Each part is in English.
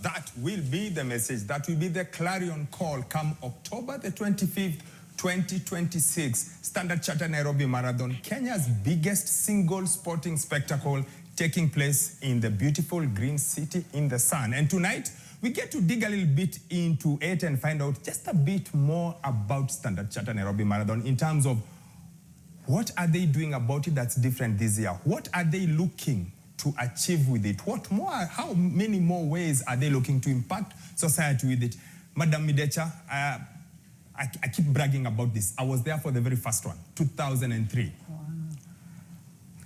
That will be the message. That will be the clarion call come October the 25th, 2026. Standard Chartered Nairobi Marathon, Kenya's biggest single sporting spectacle, taking place in the beautiful green city in the sun. And tonight, we get to dig a little bit into it and find out just a bit more about Standard Chartered Nairobi Marathon in terms of what are they doing about it that's different this year? What are they looking to achieve with it? What more, how many more ways are they looking to impact society with it? Madam Midecha, I keep bragging about this. I was there for the very first one, 2003. Wow.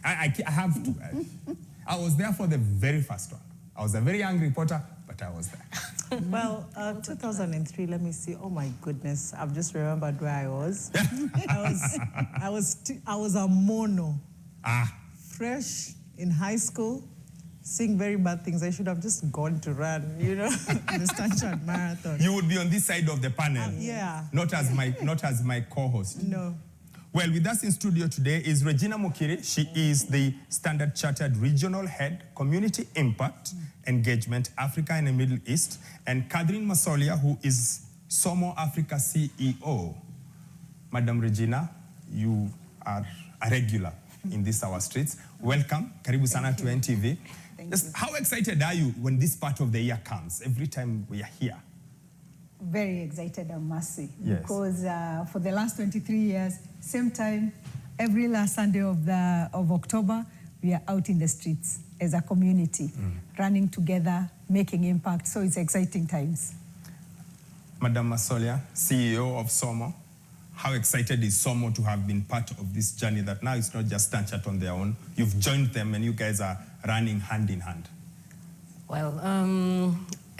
I have to. I was there for the very first one. I was a very young reporter, but I was there. Well, 2003, let me see. Oh my goodness, I've just remembered where I was. I was a mono. Fresh in high school, seeing very bad things. I should have just gone to run, you know, the Standard Marathon. You would be on this side of the panel. Yeah. Not as my co-host. No. Well, with us in studio today is Regina Mukiri. She is the Standard Chartered Regional Head, Community Impact, Engagement, Africa and the Middle East, and Masolia, who is Somo Africa CEO. Madam Regina, you are a regular in this our streets. Welcome. Karibu sana to NTV. How excited are you when this part of the year comes, every time we are here? Very excited, Mercy, yes. Because for the last 23 years, same time, every last Sunday of October, we are out in the streets as a community, running together, making impact. So it's exciting times. Madam Masolia, CEO of Somo, how excited is Somo to have been part of this journey that now it's not just Standard Chartered on their own? You've joined them and you guys are running hand in hand. Well,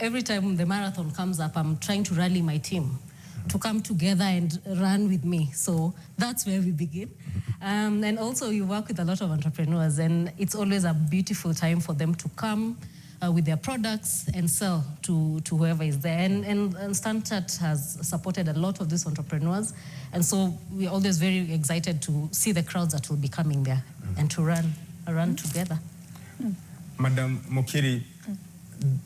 every time the marathon comes up, I'm trying to rally my team to come together and run with me. So that's where we begin. And also you work with a lot of entrepreneurs, and it's always a beautiful time for them to come with their products and sell to whoever is there. And Standard Chartered has supported a lot of these entrepreneurs. And so we're always very excited to see the crowds that will be coming there and to run together. Madam Mukiri,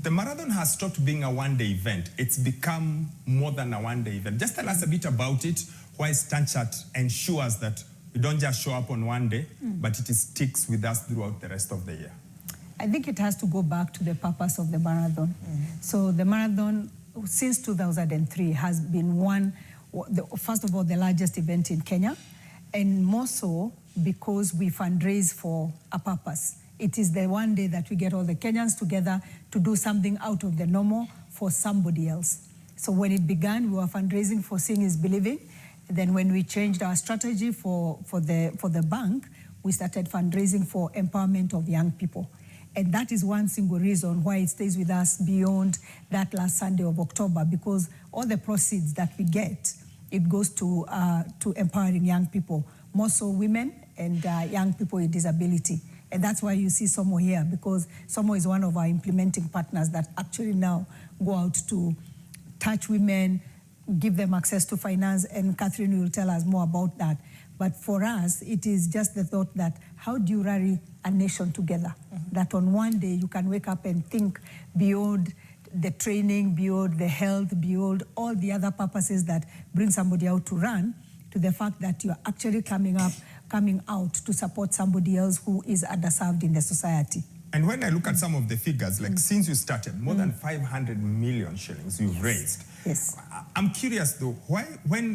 the marathon has stopped being a one-day event. It's become more than a one-day event. Just tell us a bit about it, why Standard Chartered ensures that we don't just show up on one day, but it sticks with us throughout the rest of the year. I think it has to go back to the purpose of the marathon. So the marathon, since 2003, has been first of all, the largest event in Kenya, and more so because we fundraise for a purpose. It is the one day that we get all the Kenyans together to do something out of the normal for somebody else. So when it began, we were fundraising for seeing is believing. Then when we changed our strategy for the bank, we started fundraising for empowerment of young people. And that is one single reason why it stays with us beyond that last Sunday of October, because all the proceeds that we get, it goes to empowering young people, more so women and young people with disability. And that's why you see Somo here, because Somo is one of our implementing partners that actually now go out to touch women, give them access to finance, and Catherine will tell us more about that. But for us, it is just the thought that how do you rally a nation together? That on one day you can wake up and think beyond the training, beyond the health, beyond all the other purposes that bring somebody out to run, to the fact that you're actually coming out to support somebody else who is underserved in the society. And when I look at some of the figures, like since you started, more than 500 million shillings you've raised. Yes. I'm curious though,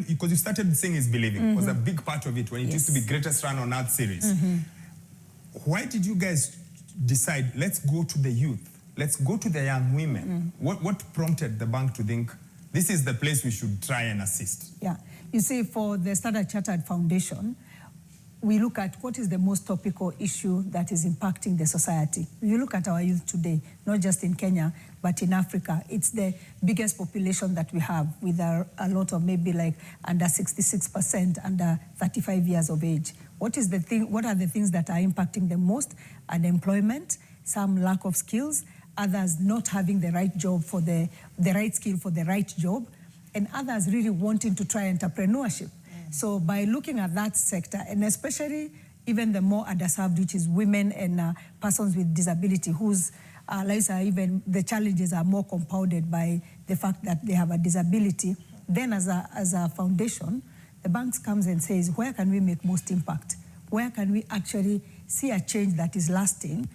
because you started Seeing is Believing, was a big part of it when it used to be Greatest Run on Earth series. Why did you guys decide, let's go to the youth, let's go to the young women? What prompted the bank to think, this is the place we should try and assist? Yeah, you see, for the Standard Chartered Foundation, we look at what is the most topical issue that is impacting the society. If you look at our youth today, not just in Kenya, but in Africa, it's the biggest population that we have, with a lot of maybe like under 66%, under 35 years of age. What are the things that are impacting the most? Unemployment, some lack of skills, others not having the right job for the right skill for the right job, and others really wanting to try entrepreneurship. So by looking at that sector, and especially even the more underserved, which is women and persons with disability, whose lives are even, the challenges are more compounded by the fact that they have a disability, then as a foundation, the banks comes and says, where can we make most impact? Where can we actually see a change that is lasting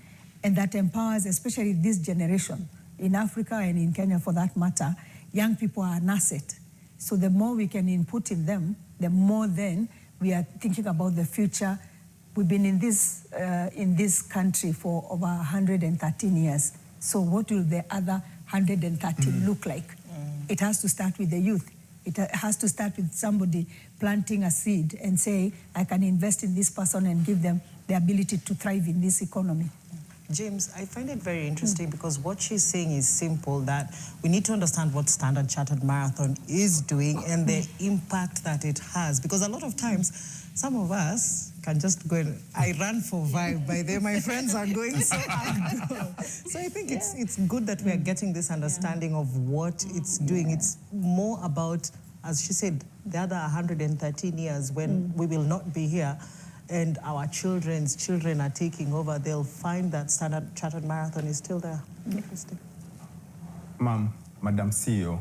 and that empowers, especially this generation, in Africa and in Kenya for that matter, young people are an asset. So the more we can input in them, the more then we are thinking about the future. We've been in this country for over 113 years. So what will the other 113 look like? It has to start with the youth. It has to start with somebody planting a seed and say, I can invest in this person and give them the ability to thrive in this economy. James, I find it very interesting because what she's saying is simple, that we need to understand what Standard Chartered Marathon is doing and the impact that it has. Because a lot of times, some of us can just go and, I run for vibe, by then my friends are going, so I go. So I think it's good that we are getting this understanding of what it's doing. It's more about, as she said, the other 113 years when we will not be here, and our children's children are taking over, they'll find that Standard Chartered Marathon is still there. Interesting. Ma'am, Madam CEO,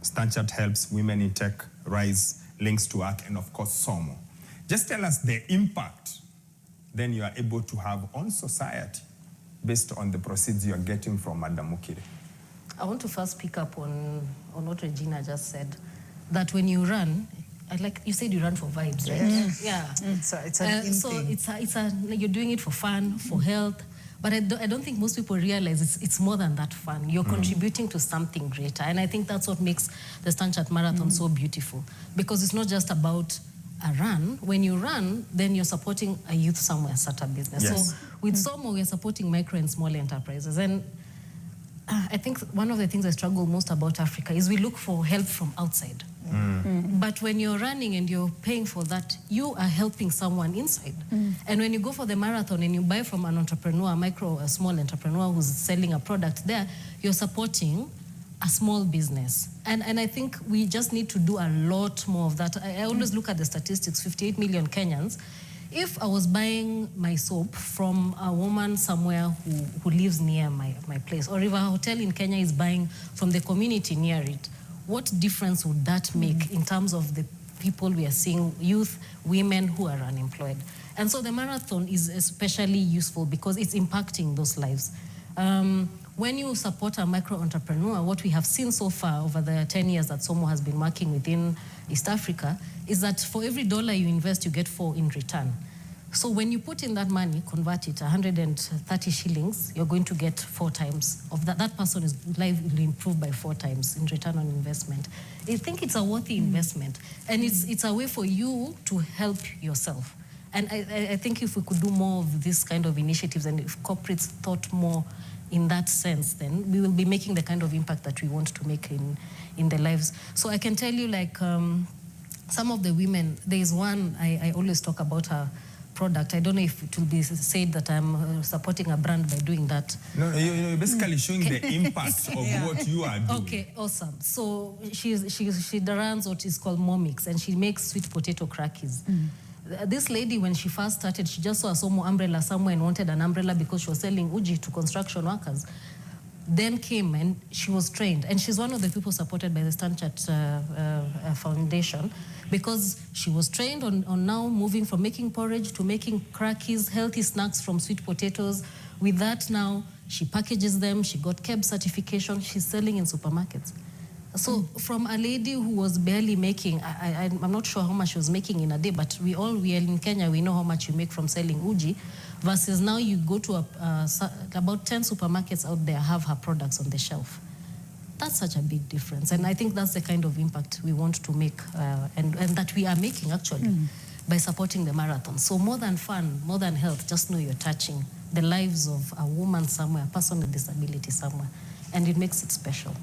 Standard Chartered helps women in tech rise, links to work, and of course, Somo. Just tell us the impact then you are able to have on society based on the proceeds you are getting from Madam Mukiri. I want to first pick up on what Regina just said, that when you run, like you said, you run for vibes, right? Yeah. It's an so you're doing it for fun, for health, but I don't think most people realize it's more than that fun. You're contributing to something greater, and I think that's what makes the Standard Chartered Marathon so beautiful, because it's not just about a run. When you run, then you're supporting a youth somewhere start a business. Yes. So with Somo, we're supporting micro and small enterprises, and I think one of the things I struggle most about Africa is we look for help from outside. But when you're running and you're paying for that, you are helping someone inside. And when you go for the marathon and you buy from an entrepreneur, a small entrepreneur who's selling a product there, you're supporting a small business. And I think we just need to do a lot more of that. I always look at the statistics, 58 million Kenyans. If I was buying my soap from a woman somewhere who lives near my place, or if a hotel in Kenya is buying from the community near it, what difference would that make in terms of the people we are seeing, youth, women who are unemployed? And so the marathon is especially useful because it's impacting those lives. When you support a micro entrepreneur, what we have seen so far over the 10 years that Somo has been working within East Africa is that for every dollar you invest, you get 4 in return. So when you put in that money, convert it, 130 shillings, you're going to get 4 times. Of that person's life will improve by 4 times in return on investment. I think it's a worthy investment. And it's a way for you to help yourself. And I think if we could do more of this kind of initiatives and if corporates thought more in that sense, then we will be making the kind of impact that we want to make in their lives. So I can tell you, like, some of the women, there is one, I always talk about her product. I don't know if it will be said that I'm supporting a brand by doing that. No, you're basically showing the impact of what you are doing. Okay, awesome. So she runs what is called Momix, and she makes sweet potato crackers. This lady, when she first started, she just saw a Somo umbrella somewhere and wanted an umbrella because she was selling uji to construction workers. Then came and she was trained. And she's one of the people supported by the Standard Chartered Foundation because she was trained on now moving from making porridge to making crackers, healthy snacks from sweet potatoes. With that now, she packages them. She got KEB certification. She's selling in supermarkets. So from a lady who was barely making, I'm not sure how much she was making in a day, but we are in Kenya, we know how much you make from selling uji, versus now you go to about 10 supermarkets out there have her products on the shelf. That's such a big difference. And I think that's the kind of impact we want to make and that we are making actually by supporting the marathon. So more than fun, more than health, just know you're touching the lives of a woman somewhere, a person with disability somewhere. And it makes it special.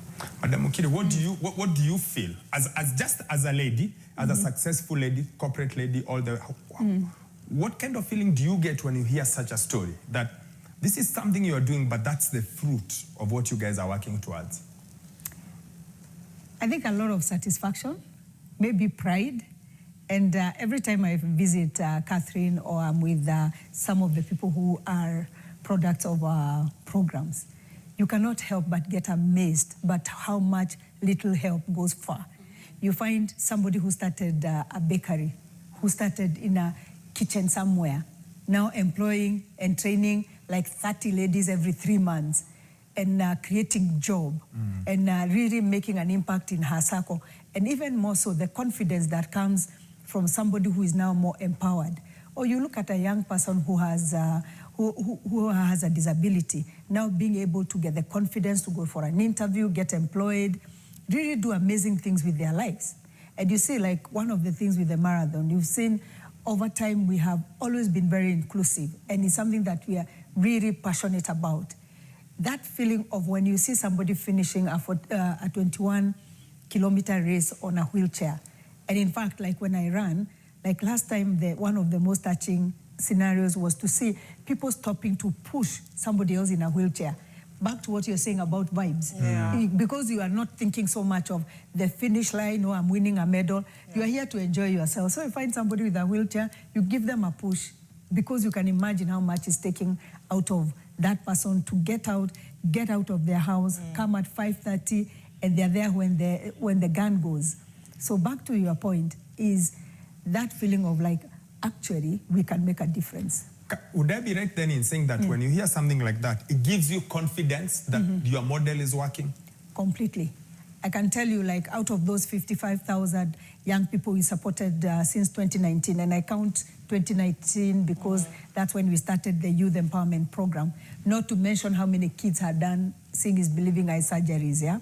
Madam Mukiri, what do you feel as a lady, as a successful lady, corporate lady, what kind of feeling do you get when you hear such a story that this is something you are doing, but that's the fruit of what you guys are working towards? I think a lot of satisfaction, maybe pride, and every time I visit Catherine or I'm with some of the people who are products of our programs, you cannot help but get amazed but how much little help goes far. You find somebody who started a bakery, who started in a kitchen somewhere, now employing and training like 30 ladies every 3 months, and creating job, and really making an impact in her circle. And even more so, the confidence that comes from somebody who is now more empowered. Or you look at a young person who has a disability, now being able to get the confidence to go for an interview, get employed, really do amazing things with their lives. And you see, like, one of the things with the marathon, you've seen over time we have always been very inclusive, and it's something that we are really passionate about. That feeling of when you see somebody finishing a 21-kilometer race on a wheelchair. And in fact, like when I ran, like last time, one of the most touching scenarios was to see people stopping to push somebody else in a wheelchair. Back to what you're saying about vibes. Yeah. Because you are not thinking so much of the finish line, or I'm winning a medal. Yeah. You are here to enjoy yourself. So you find somebody with a wheelchair, you give them a push, because you can imagine how much is taking out of that person to get out of their house, come at 5:30, and they're there when the gun goes. So back to your point is that feeling of like, actually, we can make a difference. Would I be right then in saying that when you hear something like that, it gives you confidence that your model is working? Completely. I can tell you, like, out of those 55,000 young people we supported since 2019, and I count 2019 because that's when we started the youth empowerment program, not to mention how many kids had done Seeing is Believing eye surgeries, yeah?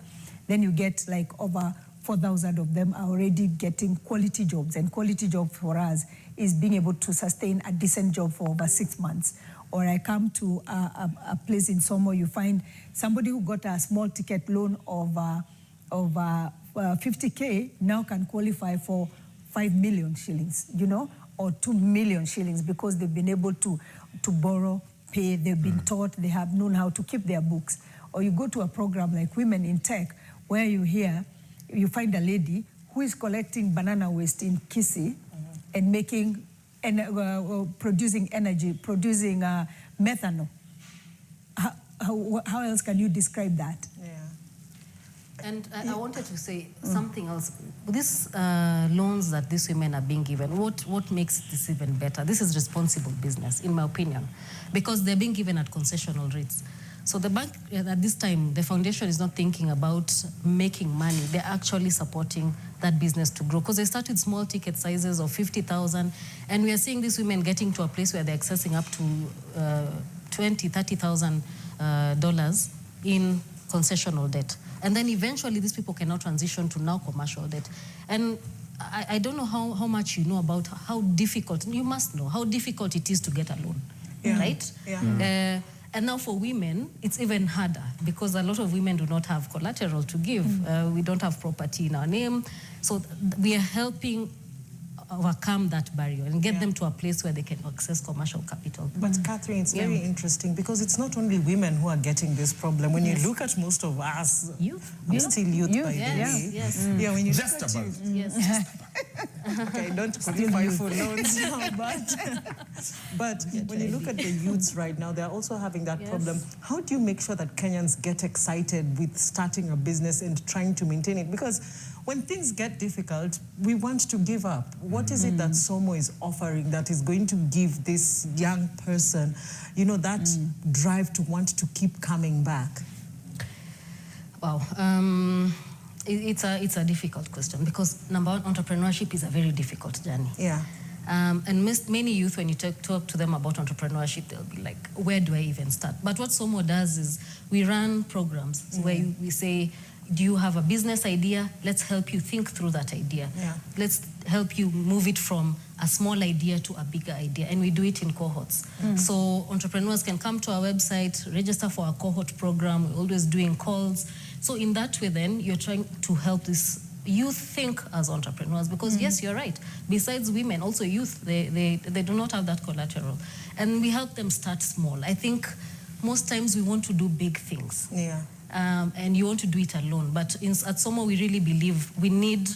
Then you get like over 4,000 of them are already getting quality jobs, and quality job for us is being able to sustain a decent job for over 6 months. Or I come to a place in Somo, you find somebody who got a small ticket loan of 50K now can qualify for 5 million shillings, you know, or 2 million shillings, because they've been able to borrow, pay, they've been taught, they have known how to keep their books. Or you go to a program like Women in Tech, where you find a lady who is collecting banana waste in Kisii and making and producing energy, producing methanol. How else can you describe that? Yeah. And I wanted to say something else. These loans that these women are being given, what makes this even better? This is responsible business, in my opinion, because they're being given at concessional rates. So the bank, at this time, the foundation is not thinking about making money. They're actually supporting that business to grow, because they start with small ticket sizes of 50,000, and we are seeing these women getting to a place where they're accessing up to $20,000, $30,000 in concessional debt. And then eventually these people can now transition to now commercial debt. And I don't know how much you know about how difficult, you must know how difficult it is to get a loan, right? Yeah. And now for women, it's even harder, because a lot of women do not have collateral to give. We don't have property in our name. So we are helping overcome that barrier and get them to a place where they can access commercial capital. But Catherine, it's very interesting, because it's not only women who are getting this problem. When you look at most of us, I'm still youth by the way. Yes. Yeah, when you just look at about. Yes. Okay, don't qualify for loans now, but when you look at the youths right now, they're also having that problem. How do you make sure that Kenyans get excited with starting a business and trying to maintain it? Because when things get difficult, we want to give up. What is it that Somo is offering that is going to give this young person, you know, that drive to want to keep coming back? Wow. It's a difficult question, because number one, entrepreneurship is a very difficult journey. Yeah. And many youth, when you talk to them about entrepreneurship, they'll be like, where do I even start? But what Somo does is we run programs where we say, do you have a business idea? Let's help you think through that idea. Yeah. Let's help you move it from a small idea to a bigger idea. And we do it in cohorts. So entrepreneurs can come to our website, register for our cohort program. We're always doing calls. So in that way, then, you're trying to help this youth think as entrepreneurs, because yes, you're right. Besides women, also youth, they do not have that collateral. And we help them start small. I think most times we want to do big things. Yeah. And you want to do it alone. But at Somo, we really believe we need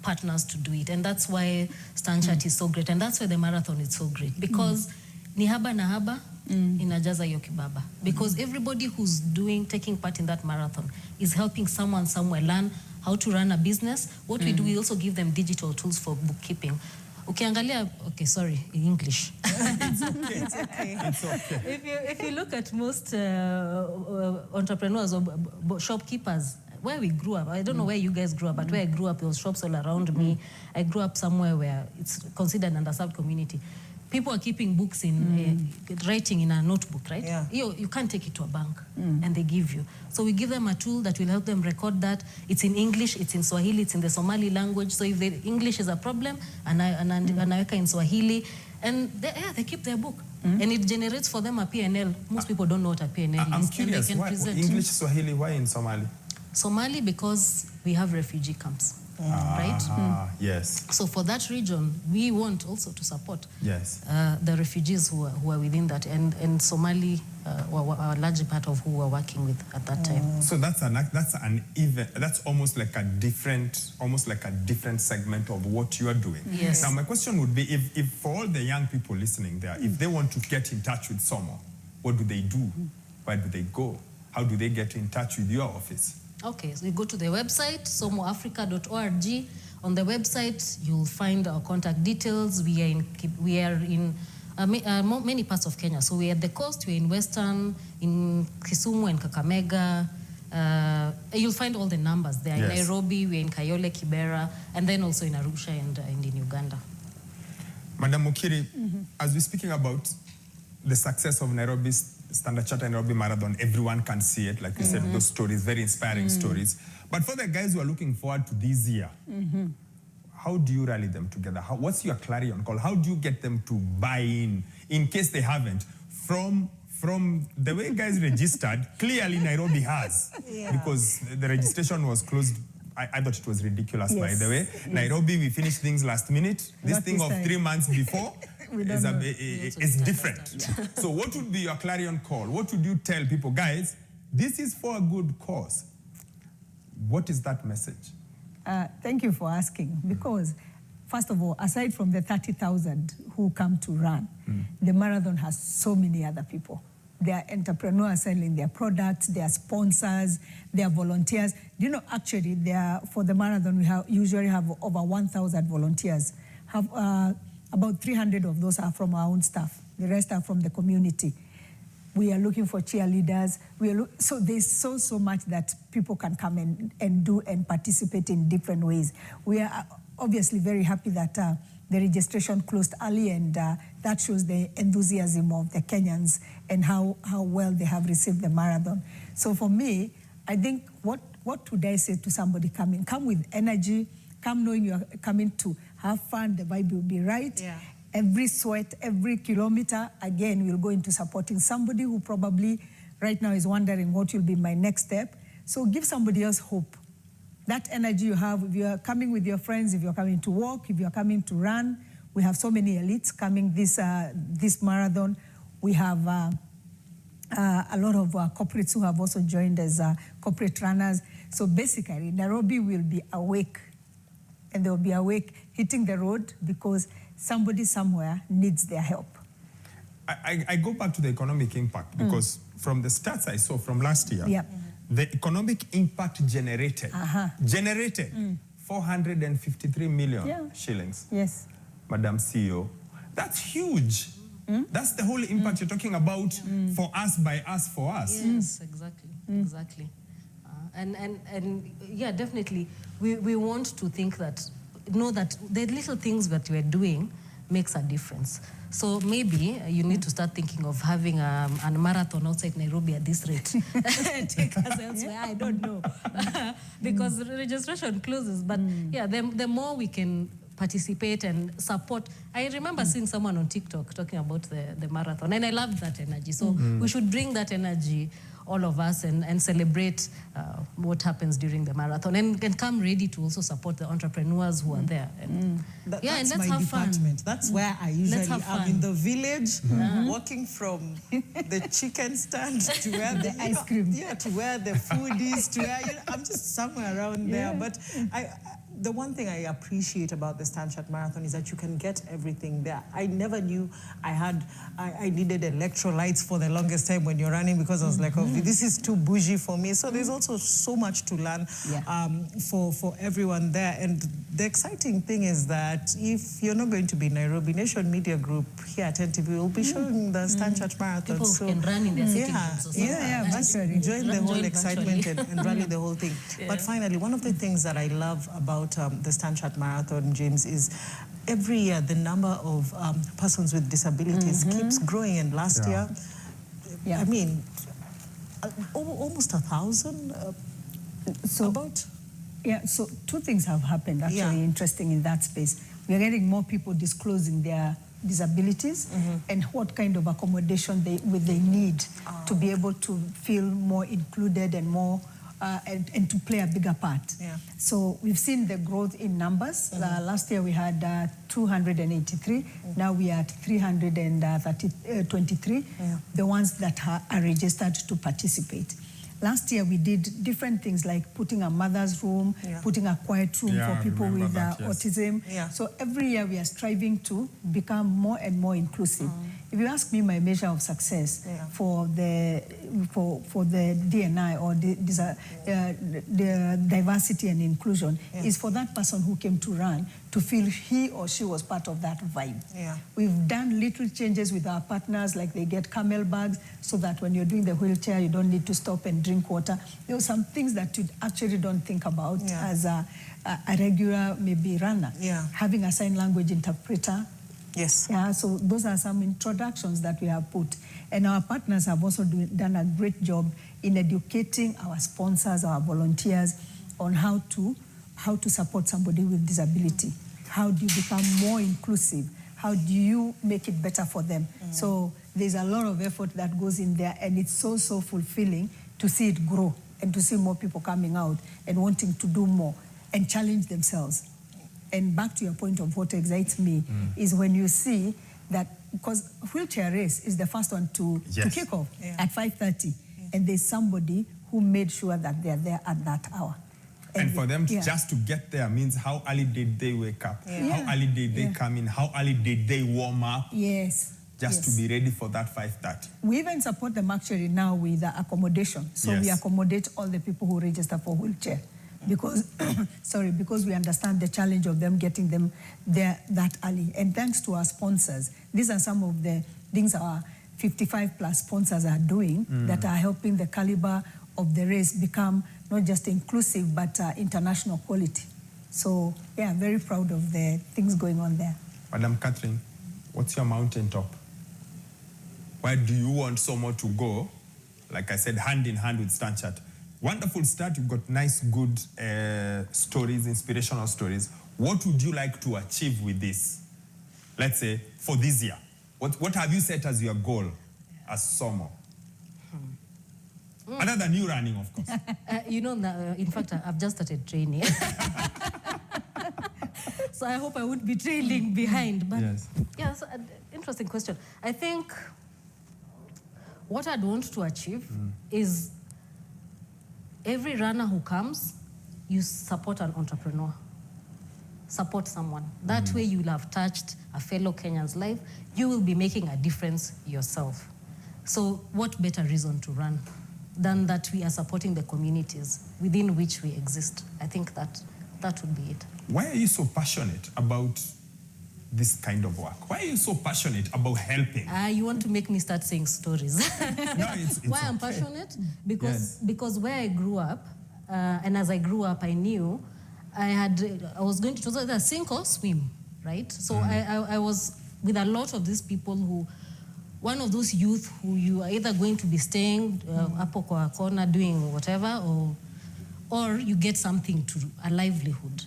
partners to do it. And that's why Standard Chartered is so great. And that's why the marathon is so great. Because ni haba na haba, inajaza hiyo kibaba, because everybody who's taking part in that marathon is helping someone somewhere learn how to run a business. What we do, we also give them digital tools for bookkeeping. Ukiangalia, okay, sorry, in English. It's okay. It's okay. It's okay. If you look at most entrepreneurs or shopkeepers, where we grew up, I don't know where you guys grew up, but where I grew up, there was shops all around me. I grew up somewhere where it's considered an underserved community. People are keeping books in writing in a notebook, right? Yeah. You can't take it to a bank, and they give you. So we give them a tool that will help them record that. It's in English, it's in Swahili, it's in the Somali language. So if the English is a problem, anaweka in Swahili, and they keep their book. And it generates for them a P&L. Most people don't know what a P&L is. I'm curious, and they why can present. English, Swahili, why in Somali? Somali, because we have refugee camps, right? Yes. So for that region, we want also to support the refugees who are within that, and Somali were a large part of who we're working with at that time. So that's almost like a different segment of what you are doing. Yes. Now my question would be, if for all the young people listening there, if they want to get in touch with Somo, what do they do? Where do they go? How do they get in touch with your office? Okay, so you go to the website, somoafrica.org. On the website, you'll find our contact details. We are in many parts of Kenya. So we're at the coast, we're in Western, in Kisumu and Kakamega. You'll find all the numbers there. Yes. In Nairobi, we're in Kayole, Kibera, and then also in Arusha and in Uganda. Madam Mukiri, as we're speaking about the success of Nairobi's Standard Chartered Nairobi Marathon, everyone can see it. Like you said, those stories, very inspiring stories. But for the guys who are looking forward to this year, how do you rally them together? What's your clarion call? How do you get them to buy in case they haven't? From the way guys registered, clearly Nairobi has. Because the registration was closed. I thought it was ridiculous, by the way. Nairobi, we finished things last minute. This thing of 3 months before is different. So what would be your clarion call? What would you tell people? Guys, this is for a good cause. What is that message? Thank you for asking, because first of all, aside from the 30,000 who come to run, the marathon has so many other people. There are entrepreneurs selling their products, there are sponsors, there are volunteers. Do you know, actually, for the marathon, we usually have over 1,000 volunteers. About 300 of those are from our own staff. The rest are from the community. We are looking for cheerleaders. So there's so much that people can come and do and participate in different ways. We are obviously very happy that the registration closed early, and that shows the enthusiasm of the Kenyans and how well they have received the marathon. So for me, I think what would I say to somebody coming? Come with energy, come knowing you are coming to have fun, the vibe will be right. Yeah. Every sweat, every kilometer, again, we'll go into supporting somebody who probably right now is wondering what will be my next step. So give somebody else hope. That energy you have, if you are coming with your friends, if you're coming to walk, if you're coming to run, we have so many elites coming this marathon. We have a lot of corporates who have also joined as corporate runners. So basically, Nairobi will be awake, and they'll be awake hitting the road because somebody somewhere needs their help. I go back to the economic impact because from the stats I saw from last year, the economic impact generated 453 million shillings. Yes. Madam CEO, that's huge. That's the whole impact you're talking about for us, by us, for us. Yes, exactly, exactly. And yeah, definitely, we want to know that the little things that we're doing makes a difference. So maybe you need to start thinking of having a marathon outside Nairobi at this rate. Take us elsewhere, I don't know. Because registration closes. But yeah, the more we can participate and support. I remember seeing someone on TikTok talking about the marathon, and I loved that energy. So we should bring that energy, all of us, and celebrate what happens during the marathon, and come ready to also support the entrepreneurs who are there. And, that's and let's my have department. fun. That's where I usually am, in the village, walking from the chicken stand to where the ice cream, to where the food is, to where I'm just somewhere around there. But the one thing I appreciate about the Standard Chartered Marathon is that you can get everything there. I never knew I needed electrolytes for the longest time when you're running, because I was like, oh, this is too bougie for me. So there's also so much to learn for everyone there. And the exciting thing is that if you're not going to be in Nairobi, Nation Media Group here at NTV will be showing the Standard Chartered Marathon. People so can run in their sitting rooms. just enjoy the whole excitement and rally the whole thing. But finally, one of the things that I love about the Standard Chartered Marathon, James, is every year the number of persons with disabilities keeps growing. And last year, I mean, almost 1,000. So two things have happened actually interesting in that space. We are getting more people disclosing their disabilities and what kind of accommodation they need to be able to feel more included and more and to play a bigger part. So we've seen the growth in numbers. Last year we had 283. Now we are at 323, the ones that are registered to participate. Last year we did different things like putting a mother's room, putting a quiet room for people with autism. So every year we are striving to become more and more inclusive. If you ask me my measure of success for the D&I or the diversity and inclusion is for that person who came to run to feel he or she was part of that vibe. We've done little changes with our partners, like they get camel bags so that when you're doing the wheelchair, you don't need to stop and drink water. There are some things that you actually don't think about as a regular maybe runner. Having a sign language interpreter. So those are some introductions that we have put. And our partners have also done a great job in educating our sponsors, our volunteers, on how to support somebody with disability. How do you become more inclusive? How do you make it better for them? So there's a lot of effort that goes in there, and it's so fulfilling to see it grow and to see more people coming out and wanting to do more and challenge themselves. And back to your point of what excites me is when you see that, because wheelchair race is the first one to kick off at 5:30, and there's somebody who made sure that they're there at that hour. And for them just to get there means how early did they wake up? How early did they come in? How early did they warm up? Just to be ready for that 5:30. We even support them actually now with accommodation. So we accommodate all the people who register for wheelchair. Because, because we understand the challenge of them getting them there that early. And thanks to our sponsors, these are some of the things our 55+ sponsors are doing that are helping the caliber of the race become not just inclusive, but international quality. So, very proud of the things going on there. Madam Catherine, what's your mountaintop? Where do you want Somo to go? Like I said, hand in hand with Standard Chartered. Wonderful start. You've got nice, good stories, inspirational stories. What would you like to achieve with this? Let's say for this year. What have you set as your goal as Somo? Other than you running, of course. In fact, I've just started training. So I hope I would be trailing behind. But yes, interesting question. I think what I'd want to achieve is every runner who comes, you support an entrepreneur. Support someone. That way you will have touched a fellow Kenyan's life. You will be making a difference yourself. So what better reason to run than that we are supporting the communities within which we exist? I think that would be it. Why are you so passionate about this kind of work? Why are you so passionate about helping? You want to make me start saying stories. No, it's why I'm passionate? Because where I grew up, and as I grew up, I knew I was going to choose either sink or swim, right? So I was with a lot of these people who, one of those youth who you are either going to be staying up a corner doing whatever, or you get something to a livelihood.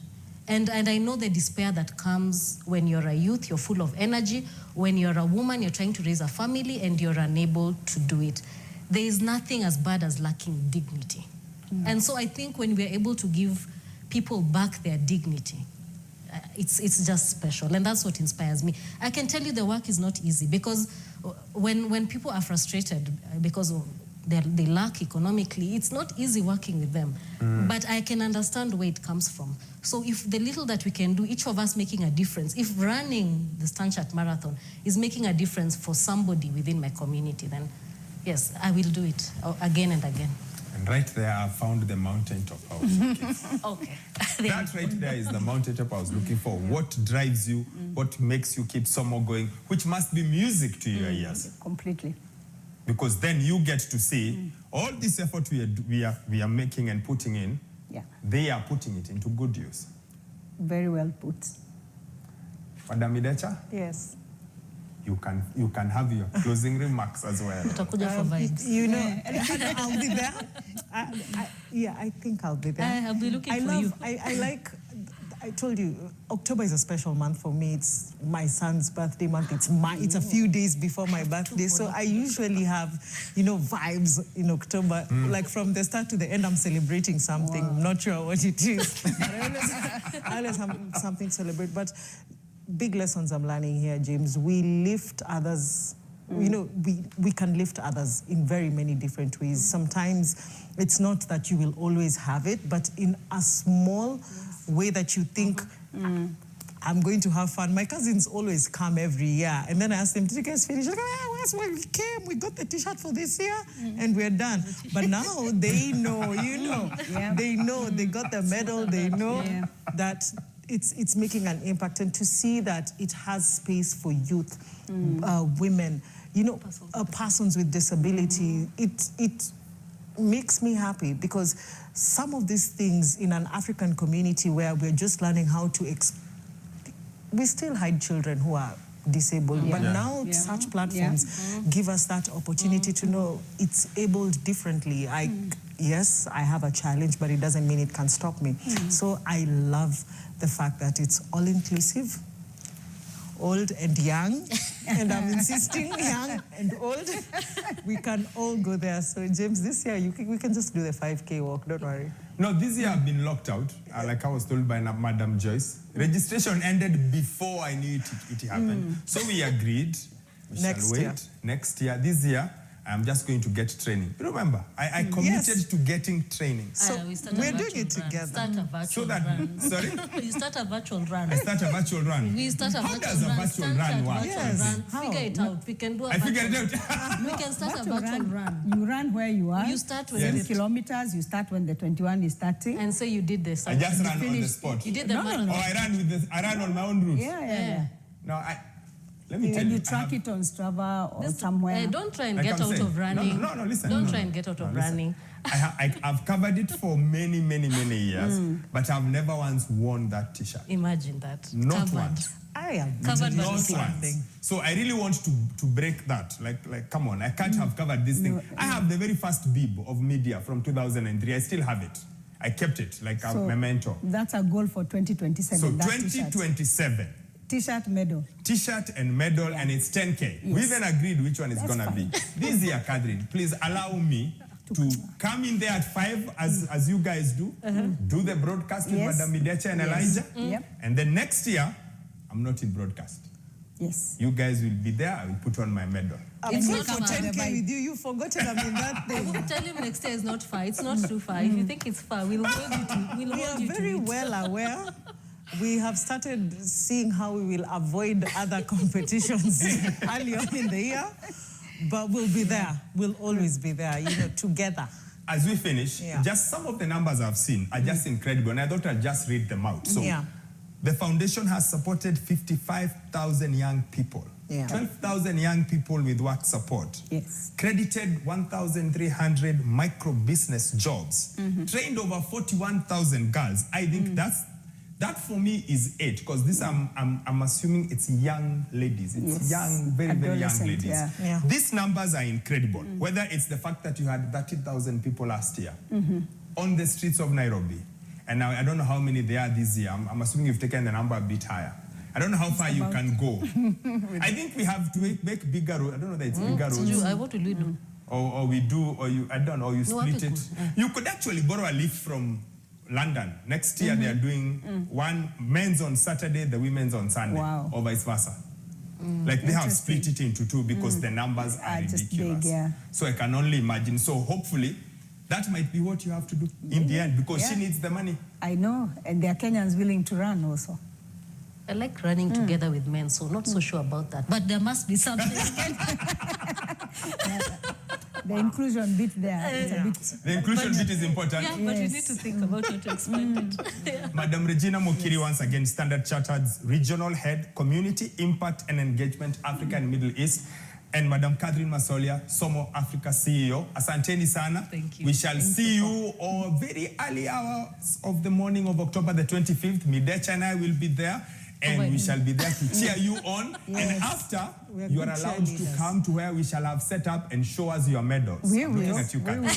And I know the despair that comes when you're a youth, you're full of energy. When you're a woman, you're trying to raise a family and you're unable to do it. There is nothing as bad as lacking dignity. And so I think when we're able to give people back their dignity, it's just special. And that's what inspires me. I can tell you the work is not easy because when people are frustrated because they lack economically. It's not easy working with them, but I can understand where it comes from. So if the little that we can do, each of us making a difference, if running the Standard Chartered Marathon is making a difference for somebody within my community, then yes, I will do it again and again. And right there, I found the mountaintop house. Okay. That right there is the mountaintop I was looking for. What drives you? What makes you keep Somo going? Which must be music to your ears. Completely. Because then you get to see all this effort we are making and putting in, they are putting it into good use. Very well put. Madam Idecha? Yes. You can have your closing remarks as well. Utakuja for vibes. You know, I'll be there. I think I'll be there. I'll be looking for you. I told you, October is a special month for me. It's my son's birthday month. It's a few days before my birthday. So I usually have, vibes in October. Like from the start to the end, I'm celebrating something. I'm not sure what it is. But I always have something to celebrate. But big lessons I'm learning here, James. We lift others. We can lift others in very many different ways. Sometimes it's not that you will always have it, but in a small way that you think, I'm going to have fun. My cousins always come every year. And then I ask them, did you guys finish? Like, that's why we came. We got the T-shirt for this year and we're done. But now they know, they know, they got the medal. They know that it's making an impact. And to see that it has space for youth, women, persons with disability, it makes me happy, because some of these things in an African community where we're just learning how to we still hide children who are disabled, but now such platforms give us that opportunity to know it's abled differently. Yes, I have a challenge, but it doesn't mean it can stop me. So I love the fact that it's all-inclusive, old and young, and I'm insisting young and old. We can all go there. So James, this year we can just do the 5K walk, don't worry. No, this year I've been locked out, like I was told by Madam Joyce. Registration ended before I knew it happened. So we agreed, we shall wait. Next year. This year, I'm just going to get training. Remember, I committed to getting training. So we're doing it together. Start a virtual run. Sorry? You start a virtual run. I start a virtual run. We start a How does a virtual run work? Figure it out. We can do a virtual run. We can start a virtual run. You run where you are. You start with 7 kilometers. You start when the 21 is starting. And say you did this. I just ran on the spot. You did the marathon. Or I ran on my own route. Yeah. No, let me tell you. You track it on Strava or somewhere. Don't try and get out of running. No, listen. Don't try and get out of running. I've covered it for many, many, many years, but I've never once worn that T-shirt. Imagine that. Not once. I am covered by once. So I really want to break that. Like, come on, I can't have covered this thing. I have the very first bib of media from 2003. I still have it. I kept it like a memento. That's a goal for 2027. So 2027. T-shirt, medal. T-shirt and medal, and it's 10K. Yes. We even agreed which one is going to be. This year, Catherine, please allow me to come in there at 5 as you guys do, do the broadcast with Madam Idecha and Elijah. And then next year, I'm not in broadcast. Yes. You guys will be there. I will put on my medal. It's not for 10K with you. You've forgotten I'm in that thing. I will tell him next year is not far. It's not too far. If you think it's far, we'll hold you to it. We are very well aware. We have started seeing how we will avoid other competitions early on in the year, but we'll be there. We'll always be there, together. As we finish, just some of the numbers I've seen are just incredible, and I thought I'd just read them out. So the foundation has supported 55,000 young people. 12,000 young people with work support. Yes. Credited 1,300 micro business jobs. Trained over 41,000 girls. I think that for me is 8, because this I'm assuming it's young ladies. It's young, very, very young ladies. These numbers are incredible. Whether it's the fact that you had 30,000 people last year on the streets of Nairobi, and now I don't know how many there are this year. I'm assuming you've taken the number a bit higher. I don't know how far you can go. I think we have to make bigger roads. I don't know that it's bigger roads. What will we do? Or we do, or you, I don't know, you split it. You could actually borrow a lift from London. Next year they are doing one men's on Saturday, the women's on Sunday, or vice versa. Like they have split it into two because the numbers are just ridiculous. big, yeah. So I can only imagine. So hopefully that might be what you have to do in the end because she needs the money. I know, and there are Kenyans willing to run also. I like running together with men, so not so sure about that. But there must be something. The inclusion bit there, it's a bit... The inclusion bit is important. Yeah, but we need to think about how to expand it. Madam Regina Mukiri, once again, Standard Chartered's Regional Head, Community Impact and Engagement, Africa and Middle East. And Madam Masolia, Somo Africa CEO. Asanteni sana. Thank you. We shall see you all very early hours of the morning of October the 25th. Midecha and I will be there. And we shall be there to cheer you on. And after, you are allowed to come to where we shall have set up and show us your medals. We I'm looking will. at you, We will.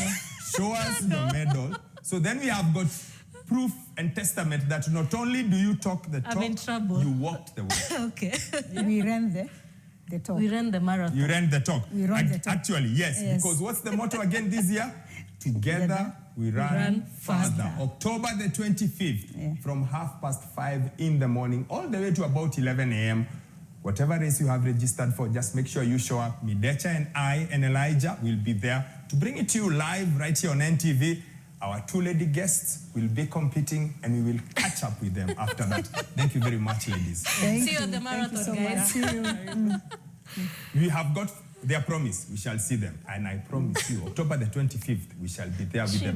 Show us your medal. So then we have got proof and testament that not only do you talk the talk, I'm in trouble. you walked the walk. Okay. We ran the talk. We ran the marathon. You ran the talk. We ran the talk. Actually, yes, because what's the motto again this year? Together we run faster. October the 25th, from 5:30 in the morning, all the way to about 11 a.m. Whatever race you have registered for, just make sure you show up. Midecha and I and Elijah will be there to bring it to you live right here on NTV. Our two lady guests will be competing and we will catch up with them after that. Thank you very much, ladies. See you at the marathon, guys. See you. We have got their promise. We shall see them. And I promise you, October the 25th, we shall be there with them.